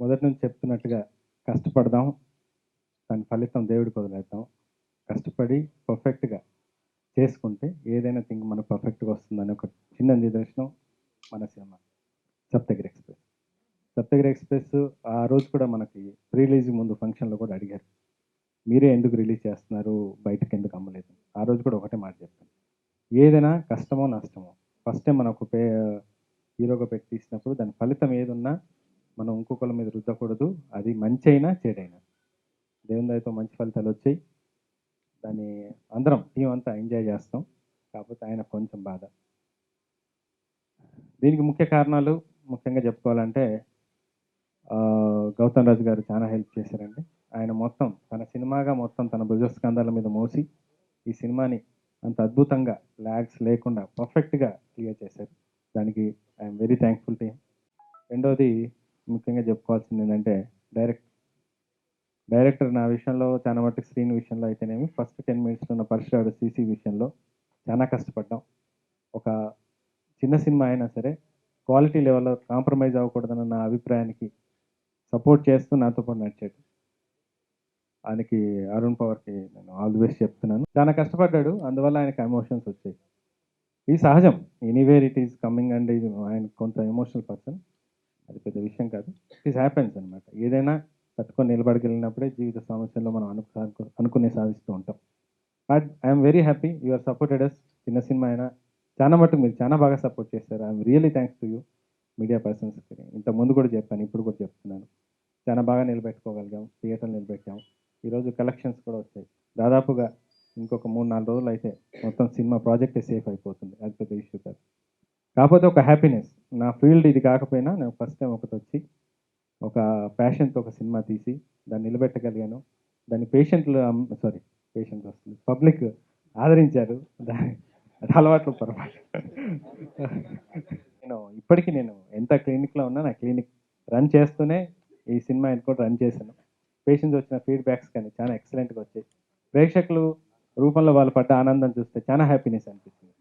మొదటి నుంచి చెప్తున్నట్టుగా కష్టపడదాం, దాని ఫలితం దేవుడికి వదిలేద్దాం. కష్టపడి పర్ఫెక్ట్‌గా చేసుకుంటే ఏదైనా థింగ్ మనకు పర్ఫెక్ట్‌గా వస్తుందని ఒక చిన్న నిదర్శనం మన cinema 'Saptagiri express'. 'Saptagiri express' ఆ రోజు కూడా మనకి ప్రీ రిలీజ్ ముందు ఫంక్షన్‌లో కూడా అడిగారు. మీరే ఎందుకు రిలీజ్ చేస్తున్నారు? బయటకెందుకు అమ్మలేదు? ఆ రోజు కూడా ఒకటే మాట చెప్పాను. ఏదైనా కష్టమో, నష్టమో ఫస్ట్ టైం మనం ఒక హీరోగా పెట్టి తీసినప్పుడు దాని ఫలితం ఏదున్నా మనం ఇంకొకళ్ళ మీద రుద్దకూడదు. అది మంచైనా, చెడైనా. దేవుని దయతో మంచి ఫలితాలొచ్చాయి. దాన్ని అందరం టీమ్ అంతా ఎంజాయ్ చేస్తాం. కాకపోతే ఆయనకు కొంచెం బాధ. దీనికి ముఖ్య కారణాలు ముఖ్యంగా చెప్పుకోవాలంటే గౌతమ్ రాజు గారు చాలా హెల్ప్ చేశారండి. ఆయన మొత్తం తన సినిమాగా మొత్తం తన భుజస్కంధాల మీద మోసి ఈ సినిమాని అంత అద్భుతంగా లాగ్స్ లేకుండా పర్ఫెక్ట్‌గా క్లియర్ చేశారు. దానికి I'm very thankful to him. రెండోది ముఖ్యంగా చెప్పుకోవాల్సింది ఏంటంటే డైరెక్టర్ నా విషయంలో చాలా మటుకు స్క్రీన్ విషయంలో అయితేనేమి ఫస్ట్ 10 మినిట్స్‌లో ఉన్న 'పరశురాముడు' సీసీ విషయంలో చాలా కష్టపడ్డాం. ఒక చిన్న సినిమా అయినా సరే క్వాలిటీ లెవెల్‌లో కాంప్రమైజ్ అవ్వకూడదన్న నా అభిప్రాయానికి సపోర్ట్ చేస్తూ నాతో పాటు నడిచాడు. ఆయనకి అరుణ్ పవర్‌కి నేను ఆల్ ది బెస్ట్ చెప్తున్నాను. చాలా కష్టపడ్డాడు. అందువల్ల ఆయనకి ఎమోషన్స్ వచ్చాయి. ఇది సహజం. Anywhere it is coming and ఆయన కొంత ఎమోషనల్ పర్సన్. అది పెద్ద విషయం కాదు. ఇట్ ఈస్ హ్యాపెన్స్ అనమాట. ఏదైనా తట్టుకొని నిలబడగలిగినప్పుడే జీవిత సమస్యల్లో మనం అనుకునే సాధిస్తూ ఉంటాం. But I'm very happy you are supported us. చిన్న సినిమా అయినా చాలా మటుకు మీరు చాలా బాగా సపోర్ట్ చేశారు. I'm really thanks to you media పర్సన్స్‌కి. ఇంత ముందు కూడా చెప్పాను. ఇప్పుడు కూడా చెప్తున్నాను. చాలా బాగా నిలబెట్టుకోగలిగాం. థియేటర్లు నిలబెట్టాం. ఈరోజు కలెక్షన్స్ కూడా వచ్చాయి. దాదాపుగా ఇంకొక 3, 4 రోజులు అయితే మొత్తం సినిమా ప్రాజెక్టే సేఫ్ అయిపోతుంది. అది పెద్ద ఇష్యూ కాదు. కాకపోతే ఒక హ్యాపీనెస్. నా ఫీల్డ్ ఇది కాకపోయినా నేను ఫస్ట్ టైం ఒకటొచ్చి ఒక ప్యాషన్‌తో ఒక సినిమా తీసి దాన్ని నిలబెట్టగలిగాను. దాన్ని పేషెంట్స్ వస్తుంది. పబ్లిక్ ఆదరించారు. అది అలవాట్లో పొరపాటు. ఇప్పటికి నేను ఎంత క్లినిక్‌లో ఉన్నా నా క్లినిక్ రన్ చేస్తూనే ఈ సినిమా కూడా రన్ చేశాను. పేషెంట్స్ వచ్చిన ఫీడ్‌బ్యాక్స్ కానీ చాలా ఎక్సలెంట్‌గా వచ్చాయి. ప్రేక్షకులు రూపంలో వాళ్ళు పడ్డ ఆనందం చూస్తే చాలా హ్యాపీనెస్ అనిపించింది.